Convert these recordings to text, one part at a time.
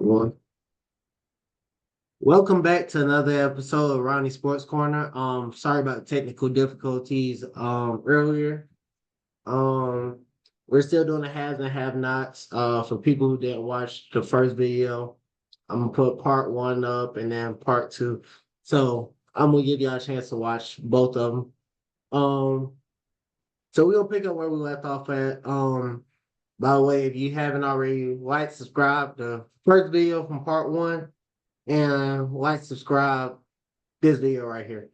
Well, welcome back to another episode of Ronnie Sports Corner. Sorry about the technical difficulties earlier. Um, we're still doing the haves and have-nots. For people who didn't watch the first video, I'm gonna put part one up and then part two. So I'm gonna give y'all a chance to watch both of them. Um, so we'll pick up where we left off at. By the way, if you haven't already, like, subscribe the first video from part one and like, subscribe this video right here.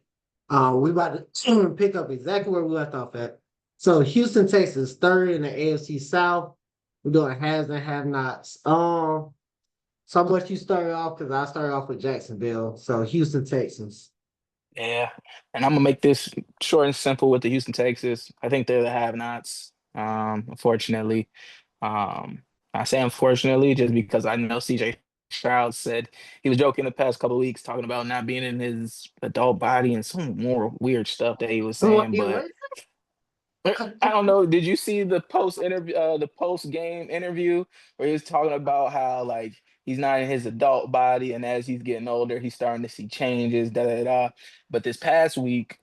We about to pick up exactly where we left off at. So Houston, Texas, third in the AFC South. We're doing haves and have-nots. So much you started off because I started off with Jacksonville. So Houston, Texans. Yeah, and I'm gonna make this short and simple with the Houston Texans. I think they're the have-nots. Unfortunately, I say unfortunately just because I know CJ Stroud said he was joking the past couple of weeks talking about not being in his adult body and some more weird stuff that he was I'm like, saying. yeah, But right? I don't know. Did you see the post interview, the post game interview where he was talking about how like he's not in his adult body, and as he's getting older, he's starting to see changes. Da da da. But this past week,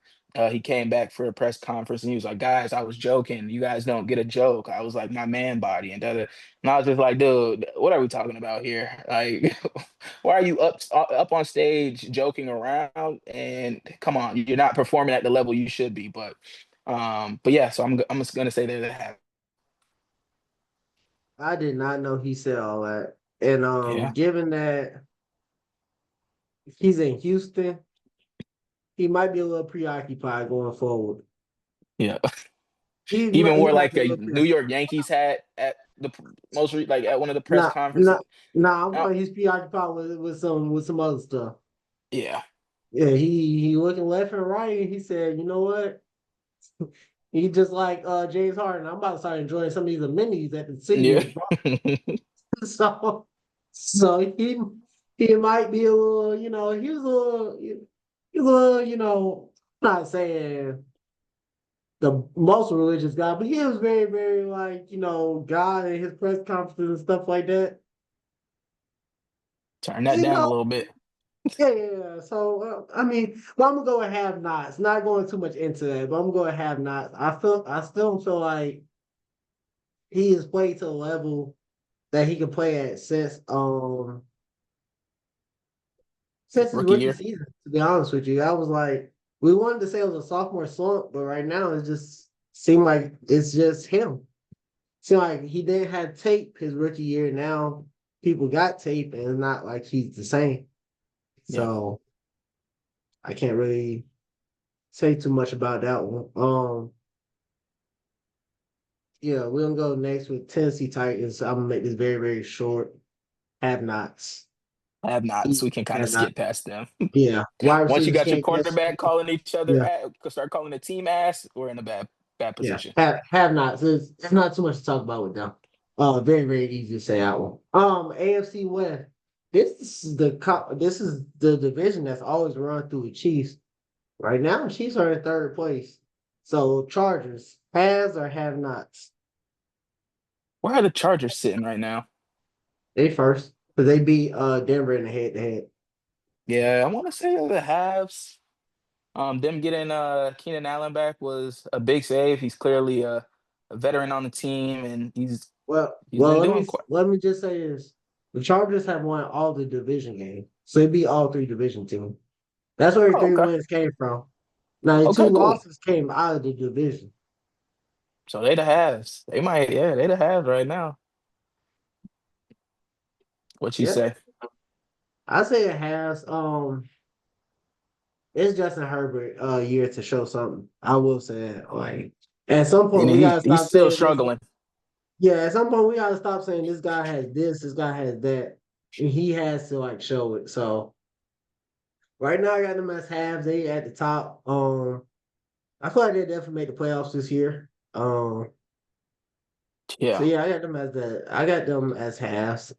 he came back for a press conference and he was like, "Guys, I was joking. You guys don't get a joke. I was like my man body and da da." And I was just like, "Dude, what are we talking about here? Like, why are you up on stage joking around? And come on, you're not performing at the level you should be." But yeah, so I'm just gonna say that they have. I did not know he said all that. And Yeah, given that he's in Houston, he might be a little preoccupied going forward. yeah. He He even might, he wore might like be a a little New preoccupied. York Yankees hat at the like at one of the press Nah, conferences. nah, nah. I'm Oh, talking. He's preoccupied with some other stuff. yeah, Yeah, he looking left and right. And he said, "You know what? He just like James Harden. I'm about to start enjoying some of these amenities that the city yeah. has brought." So, so he might be a little. He was a little. I'm not saying the most religious guy, but he was very, very like God in his press conferences and stuff like that. Turn that You down a know, little bit. yeah, yeah, yeah. So I mean, but I'm gonna go and have nots. Not going too much into that, but I'm gonna have nots. I still don't feel like he has played to a level that he can play at since his Rookie rookie year. season. To be honest with you, I was like, we wanted to say it was a sophomore slump, but right now it just seemed like it's just him. Seemed like he didn't have tape his rookie year. Now people got tape, and it's not like he's the same. Yeah, So I can't really say too much about that one. Yeah, we're gonna go next with Tennessee Titans. I'm gonna make this very, very short. Have nots. have not. So Easy we can kind of have not. skip past them. Yeah. Wide Once you receivers got your can't catch. quarterback calling each other, Yeah. start calling the team ass, we're in a bad Yeah. position. Have nots. It's not too much to talk about with them. Very, very easy to say that one. AFC West. This is the division that's always run through the Chiefs. Right now, the Chiefs are in third place. So Chargers, has or have nots. Where are the Chargers sitting right now? They first. Because they beat Denver in the head to head. Yeah, I want to say the halves. Them getting Keenan Allen back was a big save. He's clearly a veteran on the team, and Well, he's well, been let doing me quite. let me just say this: the Chargers have won all the division games, so they beat all three division teams. That's where the Oh, three okay, wins came from. Now the two okay, cool. losses came out of the division. So they the halves. They might, yeah, they the halves right now. What you Yeah, say? I say it has. It's Justin Herbert year to show something. I will say that. Like at some You point, know, we gotta he's stop still saying this. struggling. Yeah, at some point, we gotta stop saying this guy has this guy has that, and he has to like show it. So right now, I got them as halves. They at the top. I feel like they definitely make the playoffs this year. So Yeah. yeah, I got them as halves.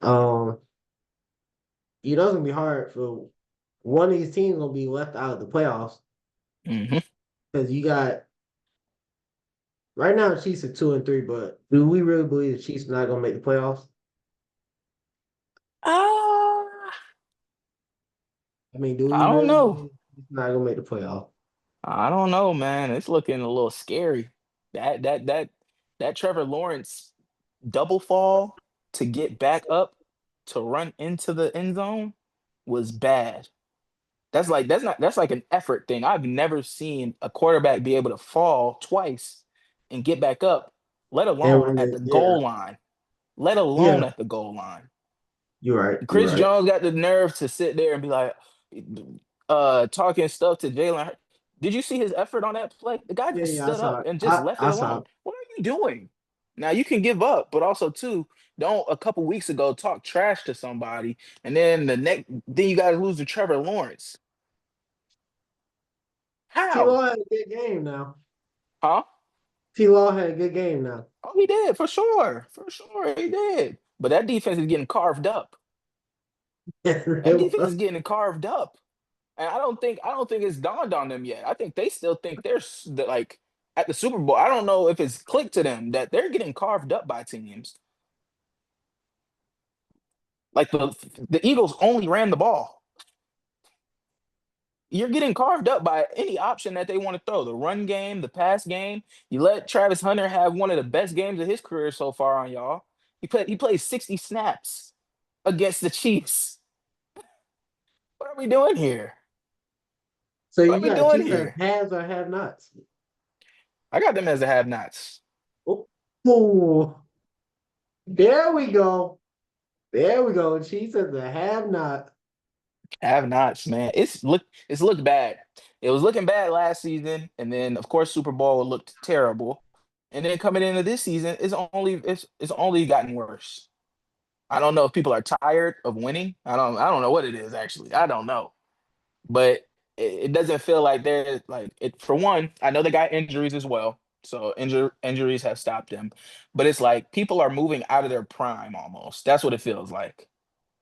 It's gonna be hard for one of these teams gonna be left out of the playoffs Hmm. because you got right now the Chiefs are 2-3, but do we really believe the Chiefs are not gonna make the playoffs? I mean, do we I don't really know. believe he's not gonna make the playoff? I don't know, man. It's looking a little scary. That that that that Trevor Lawrence double fall to get back up to run into the end zone was bad. That's like an effort thing. I've never seen a quarterback be able to fall twice and get back up, let And alone when at the yeah, goal line. Let alone yeah, at the goal line. you're right. You're Chris right. Jones got the nerve to sit there and be like, talking stuff to Jalen. Did you see his effort on that play? The guy Yeah, just yeah, I stood saw up it. and just left it I saw alone. it. What are you doing? Now you can give up, but also too, don't a couple weeks ago talk trash to somebody, and then you guys lose to Trevor Lawrence. How? T-Law had a good game now. Huh? T-Law had a good game now. Oh, he did for sure, for sure he did. But that defense is getting carved up. That defense is getting carved up. And I don't think it's dawned on them yet. I think they still think that like at the Super Bowl. I don't know if it's clicked to them that they're getting carved up by teams. Like the Eagles only ran the ball. You're getting carved up by any option that they want to throw. The run game, the pass game. You let Travis Hunter have one of the best games of his career so far on y'all. He played 60 snaps against the Chiefs. What are we doing here? So What you are we got doing Chiefs as here? haves or have nots. I got them as the have-nots. Oh, ooh, there we go. There we go. Chiefs as a have not. Have nots, man. It's looked bad. It was looking bad last season, and then of course Super Bowl looked terrible. And then coming into this season, it's only gotten worse. I don't know if people are tired of winning. I don't know what it is actually. I don't know. But it doesn't feel like they're like it for one, I know they got injuries as well. So injuries have stopped them. But it's like people are moving out of their prime almost. That's what it feels like.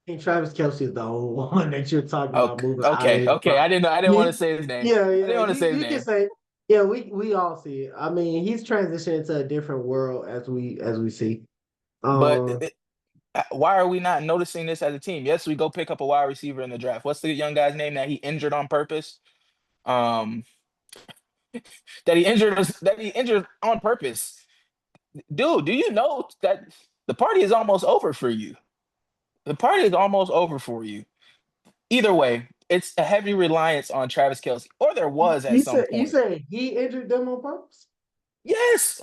I think Travis Kelsey is the only one that you're talking about Okay, moving out of okay, his okay. spot. I didn't want to You, say his name. yeah, I didn't yeah. want to say his You can name. say, yeah, we all see it. I mean, he's transitioning to a different world as we see. But Um, why are we not noticing this as a team? Yes, we go pick up a wide receiver in the draft. What's the young guy's name that he injured on purpose? Um, that he injured on purpose. Dude, do you know that the party is almost over for you? The party is almost over for you. Either way, it's a heavy reliance on Travis Kelsey, or there was at you some said point. he injured them on purpose. Yes,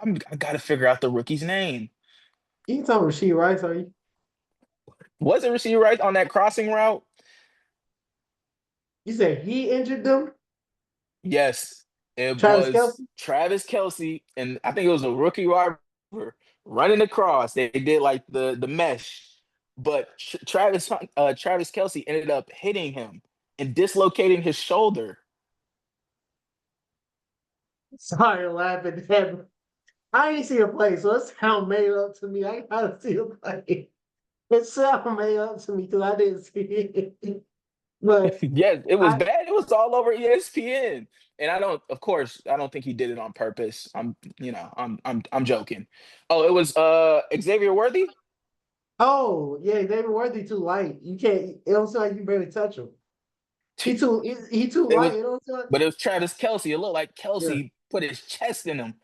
I got to figure out the rookie's name. You talking Rasheed Rice? Are you? Was it receiver right on that crossing route? You said he injured them? Yes, it Travis was Kelsey? Travis Kelsey, and I think it was a rookie wide receiver running across. They did like the mesh, but Travis Kelsey ended up hitting him and dislocating his shoulder. Sorry, laughing at that. I ain't see a play, so it sound made up to me. I gotta see a play. It sound made up to me because I didn't see it. But Yes, it was I bad. It was all over ESPN. And of course, I don't think he did it on purpose. I'm joking. Oh, it was Xavier Worthy? oh yeah, David Worthy too light. You can't. It don't sound like you barely touch him. He too It light. was It don't sound. But it was Travis Kelsey. It looked like Yeah, Kelsey put his chest in him,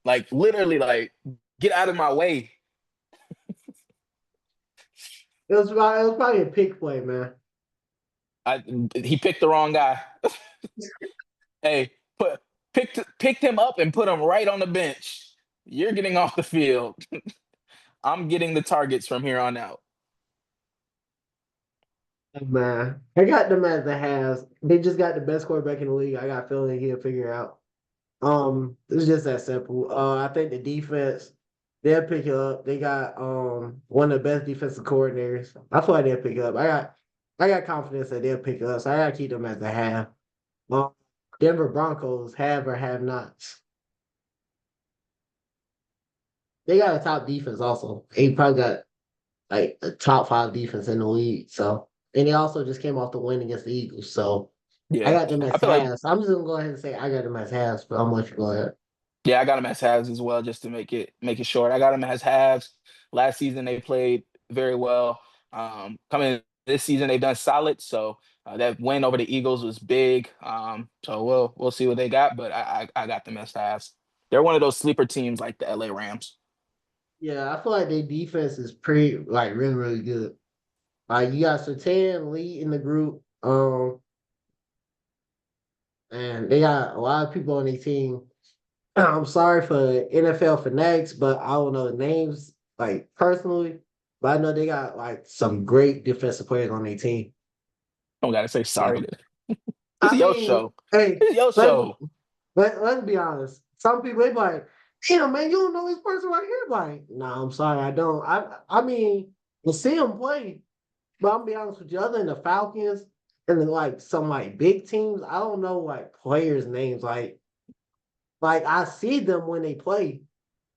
like literally, like get out of my way. it was probably a pick play, man. I He picked the wrong guy. Hey, picked him up and put him right on the bench. You're getting off the field. I'm getting the targets from here on out. Man, I got them as the halves. They just got the best quarterback in the league. I got a feeling he'll figure it out. It's just that simple. I think the defense they'll pick it up. They got one of the best defensive coordinators. I feel like they'll pick it up. I got confidence that they'll pick it up. So I gotta keep them as the half. Um, Denver Broncos have or have nots. They got a top defense also. They probably got like a top five defense in the league. So and they also just came off the win against the Eagles. So I Yeah, got them I as feel like halves. I'm just gonna go ahead and say I got them as halves, but I'm much go ahead. yeah, I got them as halves as well, just to make it short. I got them as halves. Last season they played very well. Coming this season they've done solid. So That win over the Eagles was big. So we'll see what they got, but I got them as halves. They're one of those sleeper teams like the LA Rams. Yeah, I feel like their defense is pretty like really, really good. Like you got Sertan lead in the group. And they got a lot of people on their team. I'm sorry for NFL fanatics, but I don't know the names like personally. But I know they got like some great defensive players on their team. Don't gotta say Yeah. sorry. This I is your mean, show. hey, This is your let, show. let's be honest. Some people they be like, damn man, you don't know this person right here. Like, nah, I'm sorry, I don't. I mean, to see them play, but I'm be honest with you, other than the Falcons and then like some like big teams, I don't know like players' names. Like I see them when they play,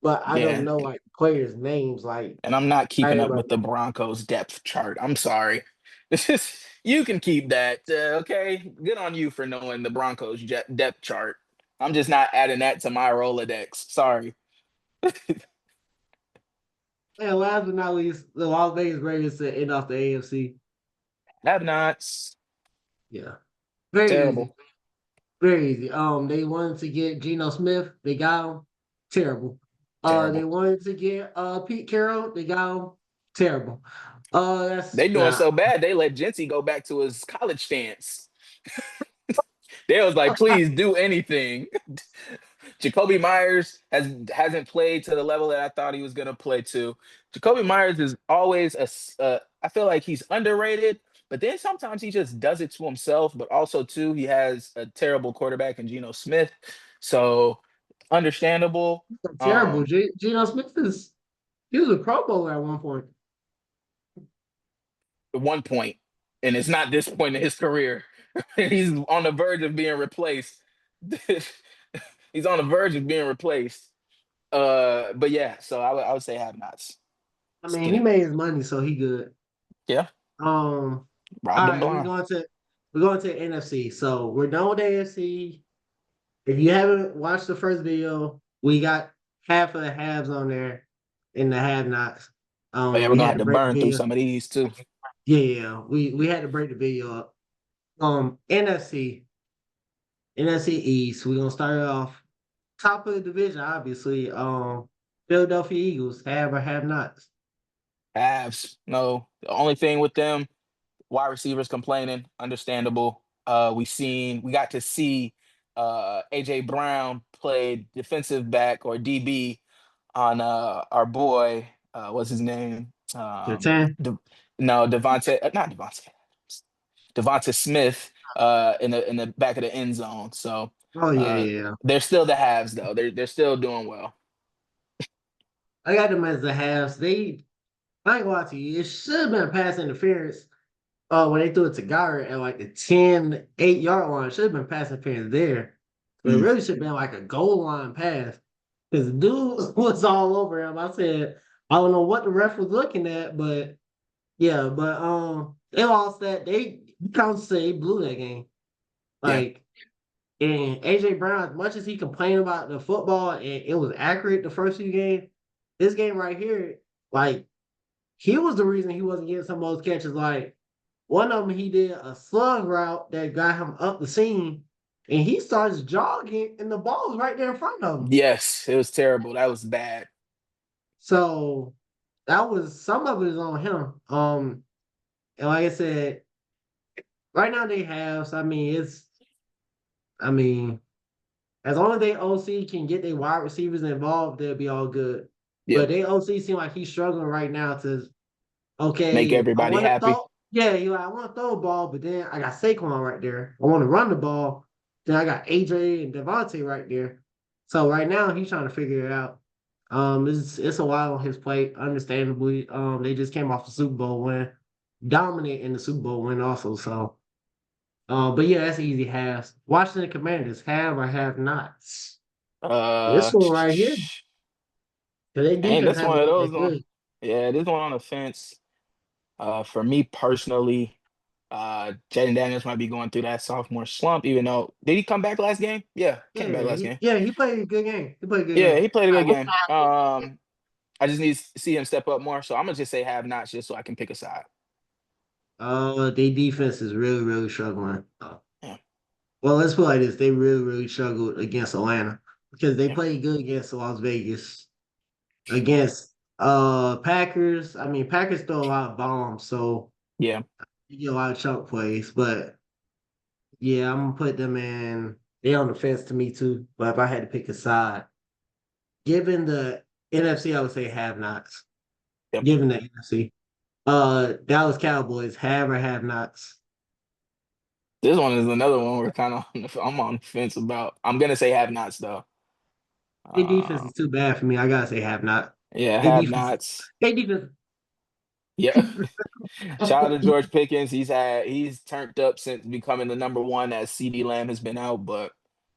but I don't Yeah. know like players' names. Like And I'm not keeping up everybody. with the Broncos depth chart. I'm sorry. This is you can keep that. Okay. Good on you for knowing the Broncos depth chart. I'm just not adding that to my Rolodex. Sorry. And last but not least, the Las Vegas Raiders to end off the AFC. Have nots. Yeah, very easy. Terrible. Very easy. They wanted to get Geno Smith. They got him. Terrible. They Terrible. wanted to get Pete Carroll. They got him. Terrible. They That's doing nah. so bad. They let Jency go back to his college stance. They was like, please do anything. Jacoby Myers hasn't played to the level that I thought he was gonna play to. Jacoby Myers is always I feel like he's underrated, but then sometimes he just does it to himself. But also too, he has a terrible quarterback in Geno Smith, so understandable. Terrible. Um, Geno Smith is he was a Pro Bowler at one point. at one point, and it's not this point in his career. He's on the verge of being replaced. He's on the verge of being replaced. But yeah, so I would say have nots. I mean, he Skinny. made his money, so he good. Yeah, Um, robbed all them right, blind. we're going to NFC. So we're done with AFC. If you haven't watched the first video, we got half of the halves on there and the have nots. Oh yeah, we're We gonna had have to to break the burn through video. some of these too. Yeah, we had to break the video up. NFC East. We're gonna start off top of the division, obviously. Philadelphia Eagles have or have nots. Avs, no. The only thing with them, wide receivers complaining, understandable. We got to see AJ Brown play defensive back or DB on our boy, what's his name? The 10. De- no, Devontae, not Devontae. Devonta Smith in the back of the end zone. So Oh yeah, uh, yeah, yeah. they're still the halves though. They're still doing well. I got them as the halves. I ain't gonna lie to you. It should have been a pass interference. When they threw it to Garrett at like the 10-8 yard line, should have been pass interference there. But it Mm. really should have been like a goal line pass. Because the dude was all over him. I said, I don't know what the ref was looking at, but yeah, but they lost that. They can't say they blew that game. Yeah, Like, and AJ Brown, as much as he complained about the football and it was accurate the first few games, this game right here, like he was the reason he wasn't getting some of those catches. Like one of them, he did a slug route that got him up the seam, and he starts jogging, and the ball's right there in front of him. yes, it was terrible. That was bad. So that was some of it is on him. And like I said, right now they have. So I mean, as long as they OC can get their wide receivers involved, they'll be all good. But Yep, they OC seem like he's struggling right now to make okay, I everybody want to happy. throw. Yeah, you like, I want to throw a ball, but then I got Saquon right there. I want to run the ball. Then I got AJ and Devontae right there. So right now he's trying to figure it out. It's a while on his plate, understandably. They just came off the Super Bowl win, dominate in the Super Bowl win also. So, but yeah, that's easy halves. Washington Commanders have or have nots. This Uh, one right here, because their ain't defense this haven't one of been those that on? good. Yeah, this one on the fence. For me personally, Jaden Daniels might be going through that sophomore slump. Even though did he come back last game? Yeah, came back last game. He played a good game. He played a good Yeah, game. he played a good game. I just need to see him step up more. So I'm gonna just say have nots just so I can pick a side. Their defense is really, really struggling. Yeah, Well, let's put it like this: they really, really struggled against Atlanta because they yeah, played good against Las Vegas. Against Packers, I mean Packers throw a lot of bombs, so yeah. you get a lot of chunk plays. But yeah, I'm gonna put them in. They on the fence to me too. But if I had to pick a side, given the NFC, I would say have nots. Yep. Given the NFC, Dallas Cowboys have or have nots. This one is another one we're kind of I'm on the fence about. I'm gonna say have nots though. Their defense Uh, is too bad for me. I gotta say have not. yeah, Their have defense. nots. Their defense. Yeah. Shout out to George Pickens. He's turned up since becoming the number one as CD Lamb has been out, but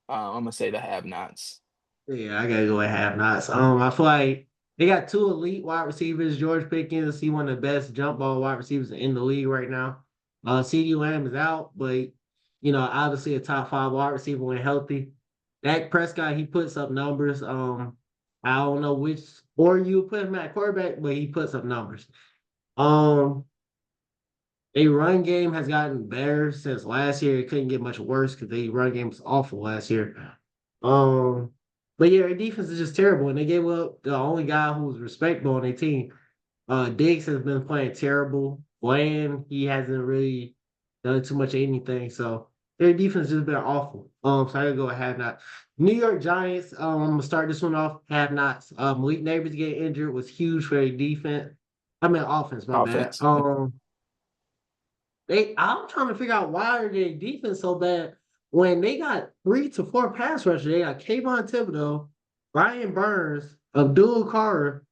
I'm gonna say the have nots. Yeah, I gotta go with have nots. I feel like they got two elite wide receivers. George Pickens, he one of the best jump ball wide receivers in the league right now. CD Lamb is out, but obviously a top five wide receiver when healthy. Dak Prescott, he puts up numbers. I don't know which or you put him at quarterback, but he puts up numbers. Um, a run game has gotten better since last year. It couldn't get much worse because the run game was awful last year. Um, but yeah, their defense is just terrible, and they gave up the only guy who was respectable on their team. Diggs has been playing terrible. Bland, he hasn't really done too much of anything. So their defense has just been awful. So I gotta go with have not. New York Giants, I'm gonna start this one off. Have nots. Malik Neighbors getting injured was huge for their defense. I mean offense, my bad. Offense. I'm trying to figure out why are their defense so bad when they got 3 to 4 pass rushers. They got Kayvon Thibodeau, Brian Burns, Abdul Carter,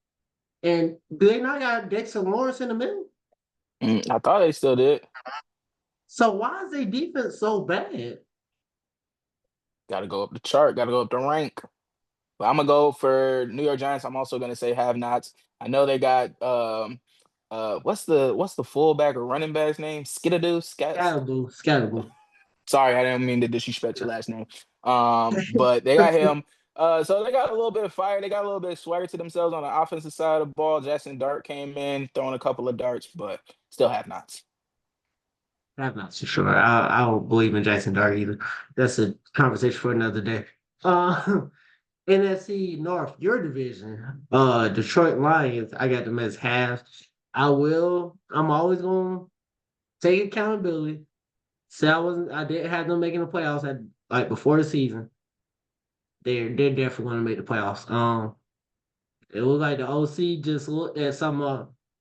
and do they not got Dexter Lawrence in the middle? I thought they still did. So why is their defense so bad? Got to go up the chart. Got to go up the rank. But I'm gonna go for New York Giants. I'm also gonna say have nots. I know they got what's the fullback or running back's name? Skidadoo? Scatterboo, Scatterboo. Sorry, I didn't mean to disrespect your last name. But they got him. So they got a little bit of fire. They got a little bit of swagger to themselves on the offensive side of the ball. Jackson Dart came in, throwing a couple of darts, but still have nots. I'm not so sure. I don't believe in Jackson Dart either. That's a conversation for another day. Uh, NFC North, your division, Detroit Lions. I got them as halves. I'm always gonna take accountability. Say I didn't have them making the playoffs at like before the season. They're definitely gonna make the playoffs. It looked like the OC just looked at some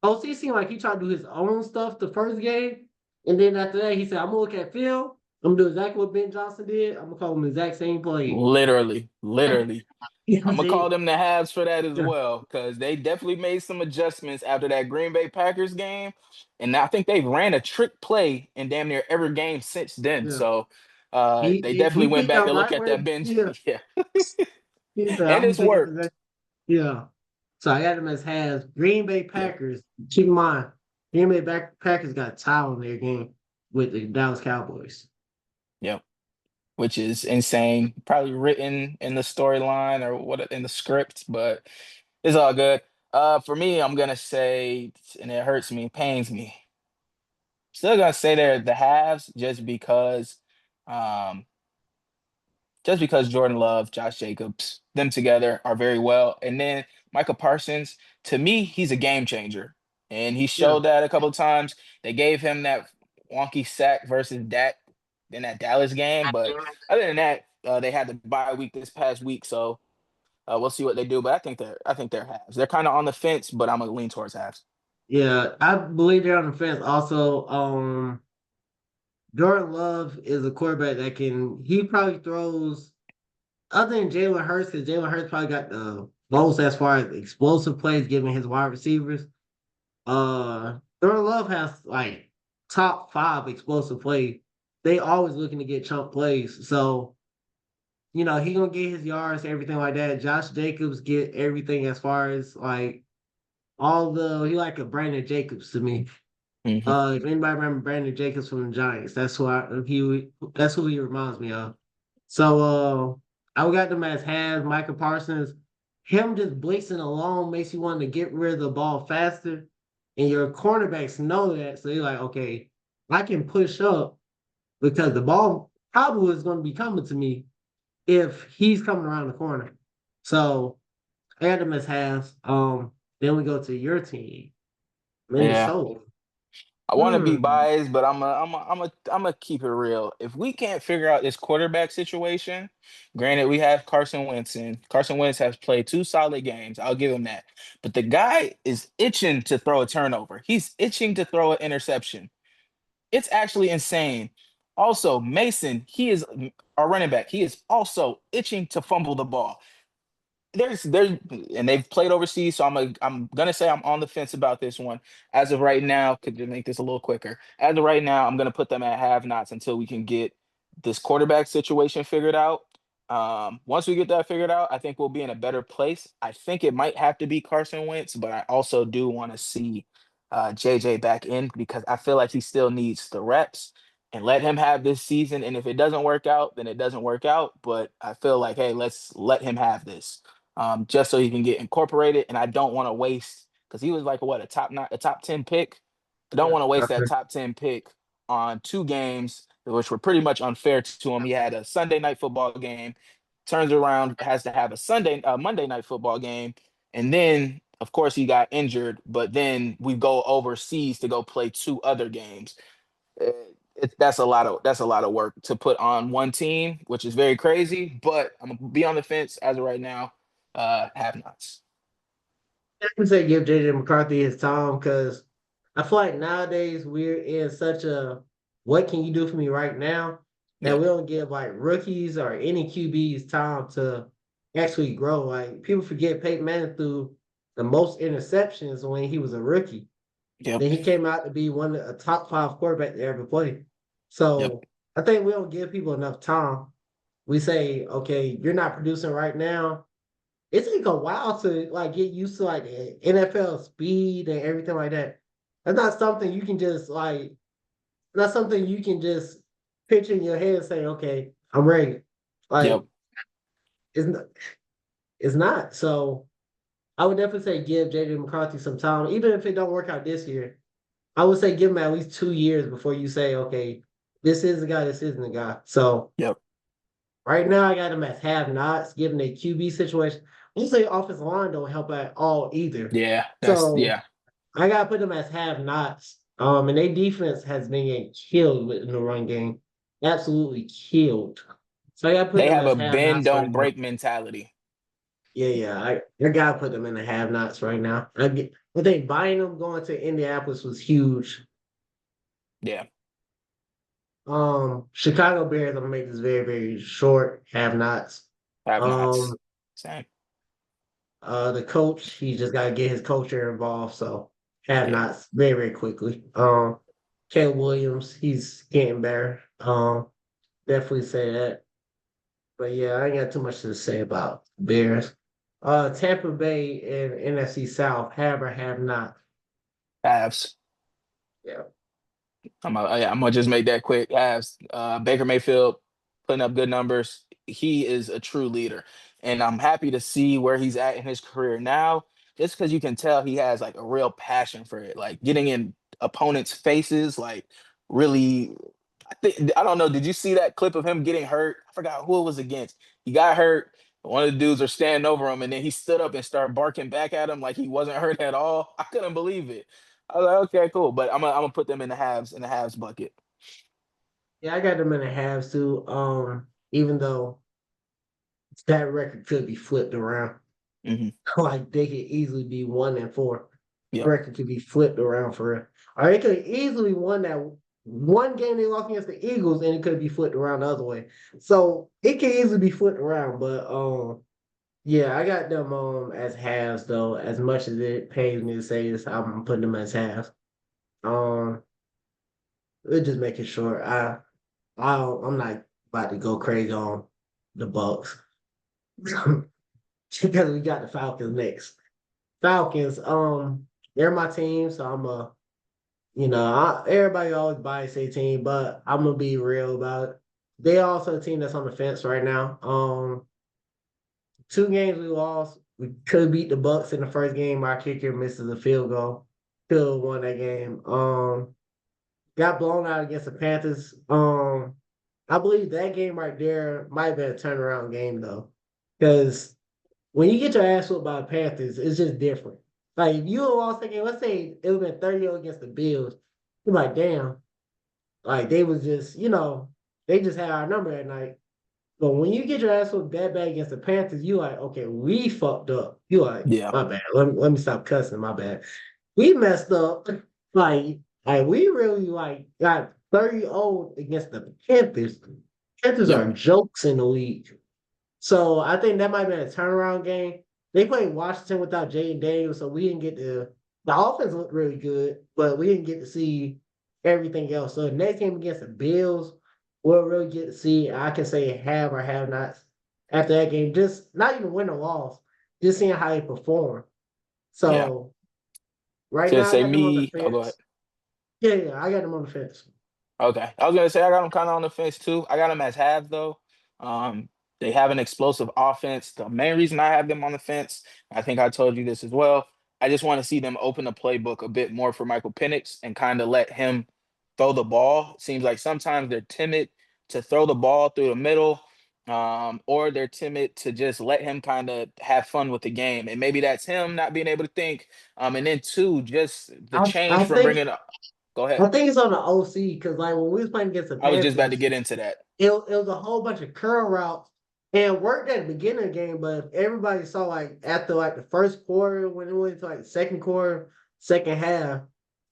OC seemed like he tried to do his own stuff the first game. And then after that, he said, I'm gonna look at film. I'm gonna do exactly what Ben Johnson did. I'm gonna call him the exact same play. Literally, literally. You know what I'm I'm gonna call saying? them the halves for that as Yeah. well, because they definitely made some adjustments after that Green Bay Packers game, and I think they've ran a trick play in damn near every game since then. Yeah. So they He definitely went picked back up and looked right at where that bench. yeah. Yeah, He said, and I'm it's gonna pick up worked. exactly. Yeah. So I got them as halves. Green Bay Yeah, Packers. Keep in mind, Packers got a tie on their game with the Dallas Cowboys. yeah, which is insane. Probably written in the storyline or what in the script, but it's all good. For me, I'm gonna say, and it hurts me, pains me. Still gonna say they're the halves um, just because Jordan Love, Josh Jacobs, them together are very well. And then Michael Parsons, to me, he's a game changer. And he Yeah. showed that a couple of times. They gave him that wonky sack versus Dak in that Dallas game. But other than that, they had the bye week this past week. So we'll see what they do. But I think they're halves. They're kind of on the fence, but I'm gonna lean towards halves. Yeah. I believe they're on the fence. Also, Jordan Love is a quarterback that he probably throws other than Jalen Hurts, because Jalen Hurts probably got the most as far as explosive plays given his wide receivers. Jordan Love has like top five explosive plays. They always looking to get chunk plays. So, he gonna get his yards, everything like that. Josh Jacobs get everything as far as like he like a Brandon Jacobs to me. Mhm. If anybody remember Brandon Jacobs from the Giants, that's who he reminds me of. So I got them as halves. Michael Parsons, him just blitzing alone makes you want to get rid of the ball faster. And your cornerbacks know that. So they're like, okay, I can push up because the ball probably is going to be coming to me if he's coming around the corner. So I got them as halves. Then we go to your team, Yeah. Minnesota. I want to be Hmm. biased, but I'm a keep it real. If we can't figure out this quarterback situation, granted we have Carson Wentz in. Carson Wentz has played 2 solid games. I'll give him that. But the guy is itching to throw a turnover. He's itching to throw an interception. It's actually insane. Also, Mason, he is our running back. He is also itching to fumble the ball. There's and they've played overseas, so I'm gonna say I'm on the fence about this one. As of right now, could you make this a little quicker? As of right now, I'm gonna put them at have nots until we can get this quarterback situation figured out. Once we get that figured out, I think we'll be in a better place. I think it might have to be Carson Wentz, but I also do want to see JJ back in because I feel like he still needs the reps and let him have this season. And if it doesn't work out, then it doesn't work out. But I feel like, hey, let's let him have this just so he can get incorporated. And I don't want to waste because he was like what a top 10 pick. I don't Yeah. want to waste that Okay. top 10 pick on 2 games, which were pretty much unfair to him. He had a Sunday night football game, turns around, has to have a Monday night football game, and then of course he got injured. But then we go overseas to go play 2 other games. That's a lot of work to put on one team, which is very crazy. But I'm gonna be on the fence as of right now. Have nots. I can say give JJ McCarthy his time because I feel like nowadays we're in such a what can you do for me right now that Yep, we don't give like rookies or any QBs time to actually grow. Like people forget Peyton Manning threw the most interceptions when he was a rookie. yep, Then he came out to be one of a top five quarterback to ever play. yep, So I think we don't give people enough time. We say, okay, you're not producing right now. It takes a while to like get used to like the NFL speed and everything like that. That's not something you can just like. Not something you can just picture in your head and say, "Okay, I'm ready." yep. Like it's not. It's not. So I would definitely say give JJ McCarthy some time, even if it don't work out this year. I would say give him at least 2 years before you say, "Okay, this is the guy. This isn't the guy." So Yep. right now, I got him as have-nots, given a QB situation. I say offensive line don't help at all either. Yeah, that's So yeah. I gotta put them as have-nots. And their defense has been getting killed in the run game, absolutely killed. So I gotta put They them have as a bend have-nots right don't now. break mentality. Yeah, yeah, I gotta put them in the have-nots right now. I think buying them going to Indianapolis was huge. Yeah, Chicago Bears. I'm gonna make this very, very short. Have-nots. have nots. Um, Same. the coach, he just gotta get his culture involved. So Yeah. have-nots very, very quickly. Caleb Williams, he's getting better. Definitely say that. But yeah, I ain't got too much to say about Bears. Tampa Bay and NFC South have or have not. Halves. Yeah. I'm gonna just make that quick. As Baker Mayfield putting up good numbers, he is a true leader, and I'm happy to see where he's at in his career now. Just because you can tell he has like a real passion for it, like getting in opponents' faces, like really. I don't know. Did you see that clip of him getting hurt? I forgot who it was against. He got hurt. One of the dudes are standing over him, and then he stood up and started barking back at him like he wasn't hurt at all. I couldn't believe it. I was like, okay, cool. But I'm gonna put them in the halves bucket. Yeah, I got them in the halves too. Even though that record could be flipped around. Hmm. Like they could easily be 1-4. Yep. Record could be flipped around for real. Or it could easily won that one game they lost against the Eagles and it could be flipped around the other way. So it can easily be flipped around. But yeah, I got them as halves though. As much as it pains me to say this, I'm putting them as halves. Um we'll just make it short. I'm not about to go crazy on the Bucks. Because we got the Falcons next. Falcons, they're my team, so everybody always bias their team, but I'm gonna be real about it. They also a team that's on the fence right now. 2 games we lost. We could beat the Bucks in the first game. Our kicker misses a field goal. Could have won that game. got blown out against the Panthers. I believe that game right there might have been a turnaround game though, because when you get your ass whooped by the Panthers, it's just different. Like if you lost that game, let's say it would have been 30 against the Bills, you're like, damn, like they was just, they just had our number that night. But when you get your ass whooped that bad against the Panthers, you like, okay, we fucked up. You like, Yeah. my bad. Let me stop cussing, my bad. We messed up. Like, like we really like got 30-0 against the Panthers. Panthers Yep. are jokes in the league. So I think that might have been a turnaround game. They played Washington without Jaden Daniels, so we didn't get the offense looked really good, but we didn't get to see everything else. So the next game against the Bills, we'll really get to see, I can say have or have nots after that game. Just not even win or loss, just seeing how they perform. Yeah. So right To now I say got them on the me, oh, go ahead. fence. Yeah, yeah, I got them on the fence. Okay. I was gonna say I got them kind of on the fence too. I got them as halves though. Um, they have an explosive offense. The main reason I have them on the fence, I think I told you this as well. I just want to see them open the playbook a bit more for Michael Penix and kind of let him throw the ball. Seems like sometimes they're timid to throw the ball through the middle, or they're timid to just let him kind of have fun with the game. And maybe that's him not being able to think. And then two, just the I, change I from think bringing. Go ahead. I think it's on the OC because like when we was playing against the I was just about to Panthers, get into that. it was a whole bunch of curl routes and worked at the beginning of the game. But if everybody saw like after like the first quarter, when it went to like the second quarter, second half,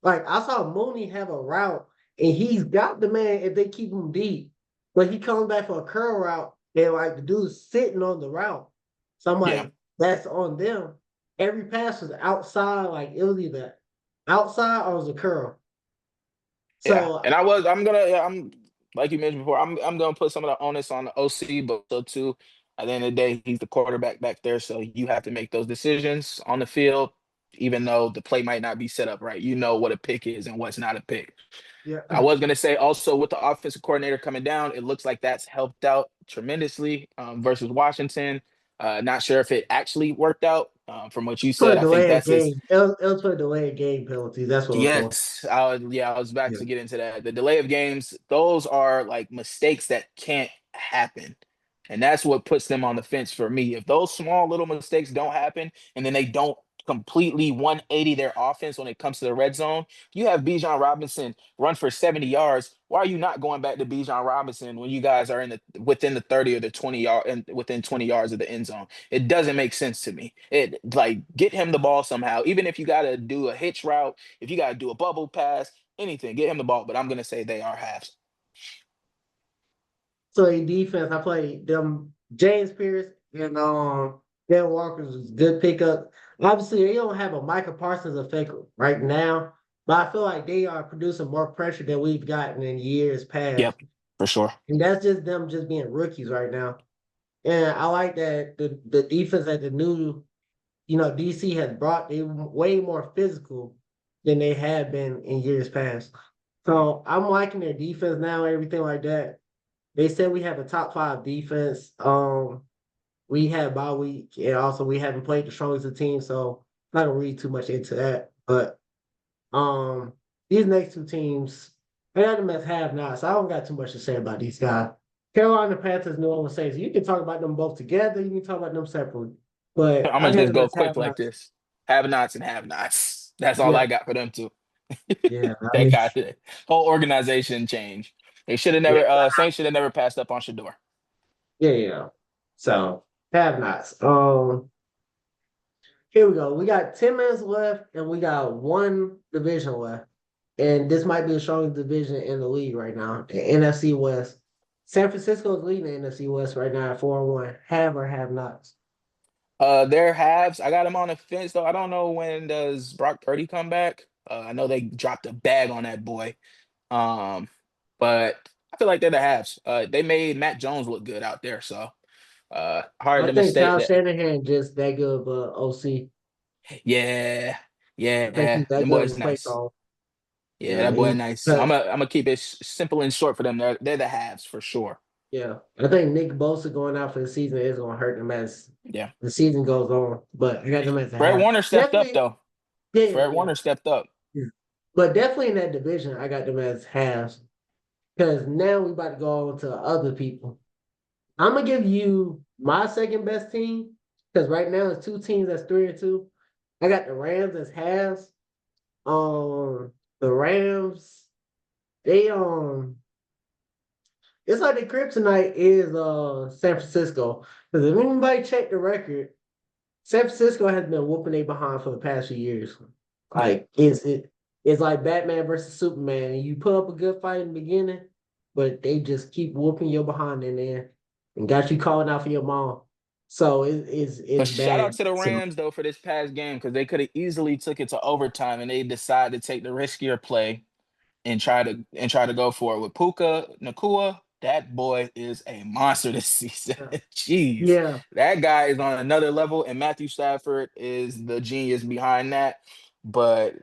like I saw Mooney have a route and he's got the man if they keep him deep, but he comes back for a curl route and like the dude's sitting on the route. So I'm Yeah, like, that's on them. Every pass was outside, like it was either outside or it was a curl. yeah. So And I'm like you mentioned before, I'm gonna put some of the onus on the OC, but so too, at the end of the day, he's the quarterback back there, so you have to make those decisions on the field, even though the play might not be set up right. You know what a pick is and what's not a pick. yeah. I was gonna say also with the offensive coordinator coming down, it looks like that's helped out tremendously versus Washington. Not sure if it actually worked out. From what you For said, a I think delayed that's his. game. It was for a delayed game penalties. That's what it was for. Yes, I was about Yeah. to get into that. The delay of games, those are like mistakes that can't happen. And that's what puts them on the fence for me. If those small little mistakes don't happen and then they don't completely 180 their offense when it comes to the red zone, you have Bijan Robinson run for 70 yards. Why are you not going back to Bijan Robinson when you guys are in the within the 30 or the 20 yard and within 20 yards of the end zone? It doesn't make sense to me. It like get him the ball somehow, even if you got to do a hitch route, if you got to do a bubble pass, anything, get him the ball. But I'm gonna say they are halves. So in defense, I played them James Pierce and Dan Walker's was good pickup. Obviously, they don't have a Micah Parsons effect right now, but I feel like they are producing more pressure than we've gotten in years past. Yep, for sure. And that's just them just being rookies right now. And I like that the defense that the new DC has brought they way more physical than they have been in years past. So I'm liking their defense now, everything like that. They said we have a top five defense. We had bye week, and also we haven't played the strongest of teams, so I'm not gonna read too much into that. But these next two teams, I got them as have not, so I don't got too much to say about these guys. Carolina Panthers, New Orleans Saints. You can talk about them both together. You can talk about them separately, but I'm I gonna got just them go as quick have like nots. this. Have nots and have nots. That's all Yeah, I got for them too. yeah. I That mean, got it. Whole organization change. They should have yeah, never Saints should have never passed up on Shador. yeah, yeah. So have nots. Here we go. We got 10 minutes left, and we got one division left. And this might be the strongest division in the league right now, the NFC West. San Francisco is leading the NFC West right now at 4-1. Have or have nots. Their halves. I got them on the fence though. I don't know when does Brock Purdy come back. I know they dropped a bag on that boy. Um, but I feel like they're the halves. They made Matt Jones look good out there, so hard I to think mistake Kyle that. Shanahan just that good of a OC. Yeah, I think yeah, he's that them good of boys a play nice. call. Yeah, Yeah, that boy he, nice. I'm gonna keep it simple and short for them. They're the halves for sure. yeah. I think Nick Bosa going out for the season is going to hurt them as Yeah. the season goes on. But I got them as a Fred half. Warner stepped up Definitely, though. yeah, Fred yeah, Warner stepped up. yeah. But definitely in that division, I got them as halves. Because now we about to go on to other people. I'm gonna give you my second best team because right now it's two teams that's 3-2. I got the Rams as halves. The Rams, they it's like the kryptonite is San Francisco. Because if anybody check the record, San Francisco has been whooping they behind for the past few years. Yep. Like it's like Batman versus Superman, and you put up a good fight in the beginning, but they just keep whooping your behind in there and got you calling out for your mom. So But it's shout out bad. to the So Rams though for this past game because they could have easily took it to overtime and they decided to take the riskier play and try to go for it with Puka Nakua. That boy is a monster this season. Jeez, yeah, that guy is on another level, and Matthew Stafford is the genius behind that. But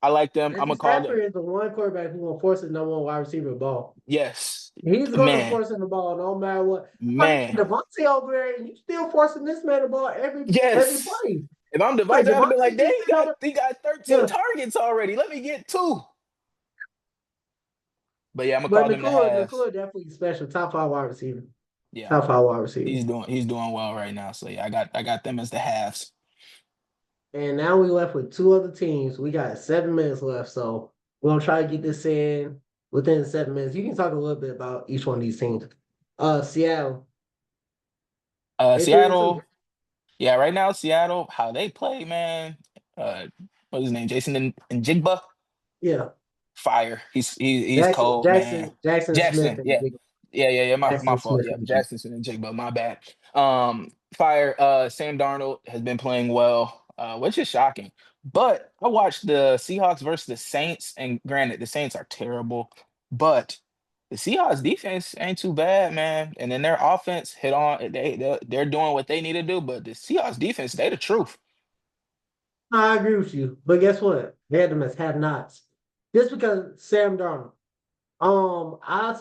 I like them. I'm Matthew gonna call them. Stafford is the one quarterback who gonna force the number one wide receiver ball. Yes, He's gonna man, force him the ball no matter what. Like man. Devontae over there, and you still forcing this man the ball every Yes. play. If I'm Like Devontae, I'd have been like, Devontae dang, just he sitting got over. he got 13 Yeah, targets already. Let me get two. But yeah, I'm gonna but call them the halves. Nakua definitely special. Top five wide receiver. Yeah, Top five wide receiver. he's doing well right now. So yeah, I got them as the halves. And now we left with two other teams. We got 7 minutes left, so we're gonna try to get this in within 7 minutes. You can talk a little bit about each one of these teams. Seattle. They 3-2. Seattle, yeah, right now Seattle, how they play, man. Uh, what's his name? Jason and Jigba. Yeah. Fire. He's cold, man. Jackson Smith Jackson, and yeah. Yeah. My Jackson fault. Smith Yeah, and Jigga. Jackson and Jigba, my bad. Fire. Sam Darnold has been playing well, which is shocking. But I watched the Seahawks versus the Saints, and granted, the Saints are terrible, but the Seahawks defense ain't too bad, man. And then their offense hit on. They're doing what they need to do, but the Seahawks defense, they the truth. No, I agree with you, but guess what? They had them as have nots. Just because Sam Darnold. I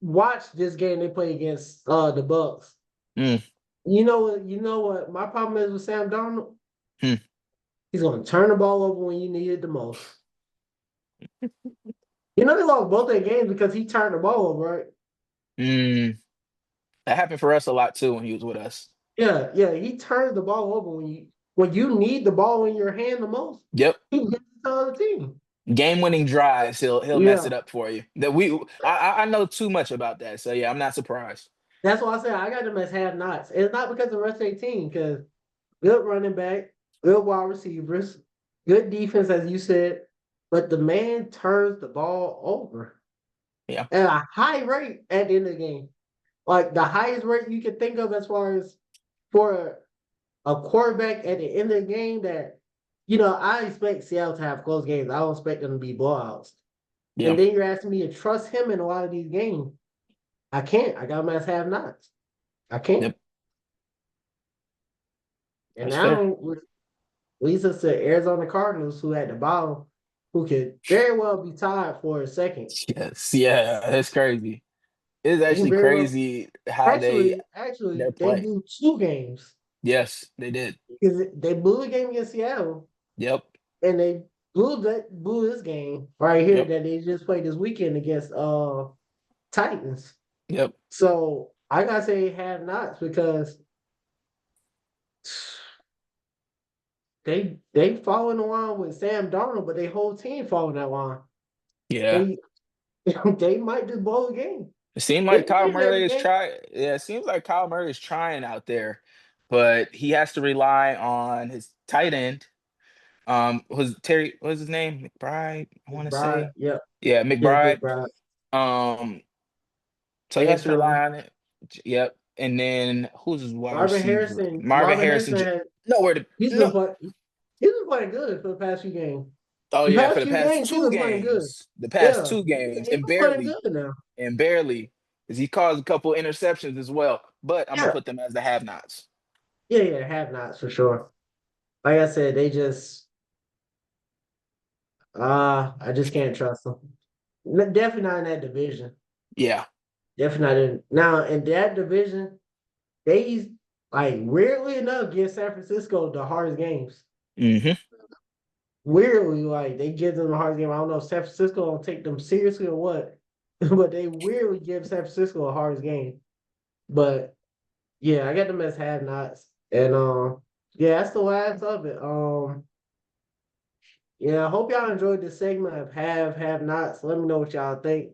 watched this game they played against the Bucks. Mm, You know what my problem is with Sam Darnold? hmm, He's gonna turn the ball over when you need it the most. You know they lost both their games because he turned the ball over, right? mm. That happened for us a lot too when he was with us. Yeah, yeah. He turns the ball over when you need the ball in your hand the most. Yep. He gets it to the other team. Game-winning drives, he'll mess Yeah. it up for you. I know too much about that, so yeah, I'm not surprised. That's why I said I got them as have nots. It's not because of the rest of their team, because good running back, good wide receivers, good defense, as you said, but the man turns the ball over Yeah, at a high rate at the end of the game. Like the highest rate you can think of as far as for a quarterback at the end of the game that, I expect Seattle to have close games. I don't expect them to be blowouts. yeah, And then you're asking me to trust him in a lot of these games. I can't. I got him as have nots. I can't. yep. And That's fair. now leads us to Arizona Cardinals, who had the ball, who could very well be tied for a second. Yes, yeah, that's crazy. It's They can actually very well. crazy how Actually, their they play. blew 2 games Yes, they did. because they blew a game against Seattle, Yep, and they blew this game right here yep, that they just played this weekend against Titans. yep. So I gotta say have nots because they fall in the line with Sam Darnold, but their whole team fall in that line. Yeah. They they might just blow the game. It seemed They like can Kyle win Murray every is game. trying. Yeah, it seems like Kyle Murray is trying out there, but he has to rely on his tight end. Was Terry? What's his name? McBride. I want to McBride, say. yep, Yeah, yes, McBride. McBride. Um, so he has to Anytime. rely on it. Yep. And then who's his wide Marvin receiver? Harrison, Marvin Marvin Harrison. Harrison has Nowhere to he's been no. playing he's been playing good for the past few games. Oh The yeah, for past the few past games he's two been playing good. games, the past Yeah, two games, he's and been playing barely, good now. and barely, because he caused a couple interceptions as well. But I'm gonna Yeah, put them as the have-nots. yeah, have nots for sure. Like I said, they just I just can't trust them. Definitely not in that division. Yeah. Definitely not in now in that division. They like weirdly enough give San Francisco the hardest games. Hmm. weirdly, like they give them a hard game. I don't know if San Francisco don't take them seriously or what, but they weirdly give San Francisco a hard game. But yeah, I got them as have nots. And yeah, that's the last of it. Yeah, I hope y'all enjoyed this segment of have nots. Let me know what y'all think.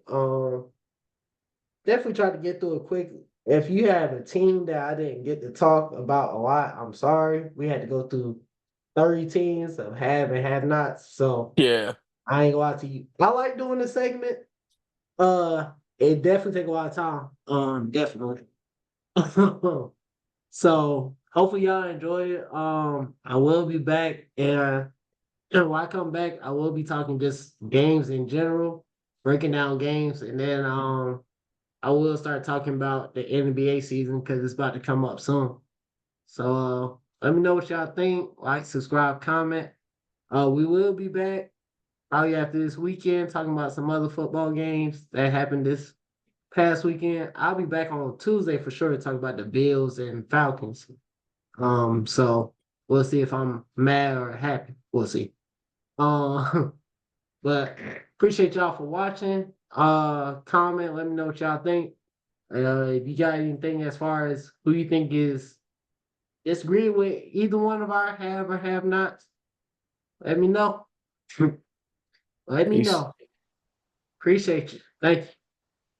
Definitely try to get through it quick. If you have a team that I didn't get to talk about a lot, I'm sorry. We had to go through 30 teams of have and have nots. So Yeah. I ain't gonna lie to you. I like doing this segment. It definitely take a lot of time. Definitely. So hopefully y'all enjoy it. I will be back, and when I come back, I will be talking just games in general, breaking down games, and then I will start talking about the NBA season because it's about to come up soon. So let me know what y'all think. Like, subscribe, comment. We will be back probably after this weekend talking about some other football games that happened this past weekend. I'll be back on Tuesday for sure to talk about the Bills and Falcons. So we'll see if I'm mad or happy. We'll see. Um, but appreciate y'all for watching. Comment, let me know what y'all think. If you got anything as far as who you think is disagree with either one of our have or have nots, let me know. Let me Peace. know. Appreciate you. Thank you.